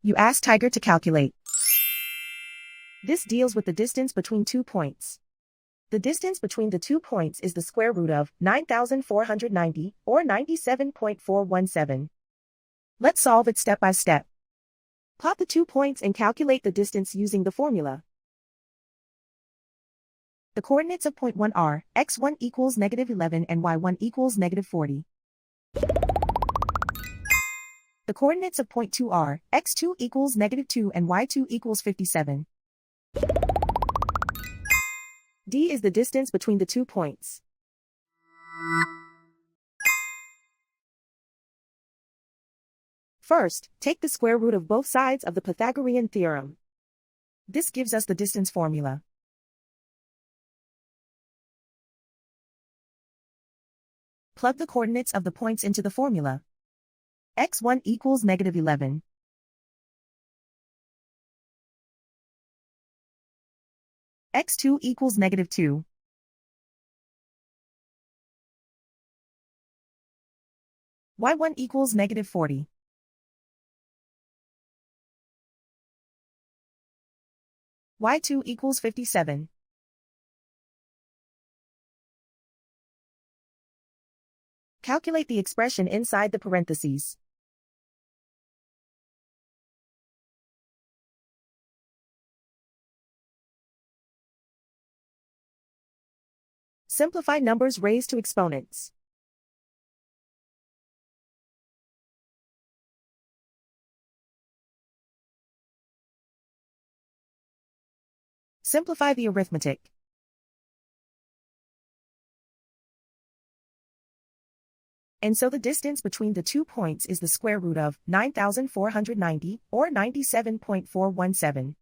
You ask Tiger to calculate. This deals with the distance between 2 points. The distance between the 2 points is the square root of 9,490, or 97.417. Let's solve it step by step. Plot the 2 points and calculate the distance using the formula. The coordinates of point 1 are x1 equals -11 and y1 equals -40. The coordinates of point 2 are x2 equals -2 and y2 equals 57. D is the distance between the 2 points. First, take the square root of both sides of the Pythagorean theorem. This gives us the distance formula. Plug the coordinates of the points into the formula. x1 equals -11. x2 equals -2. y1 equals -40. y2 equals 57. Calculate the expression inside the parentheses. Simplify numbers raised to exponents. Simplify the arithmetic. And so the distance between the 2 points is the square root of 9,490, or 97.417.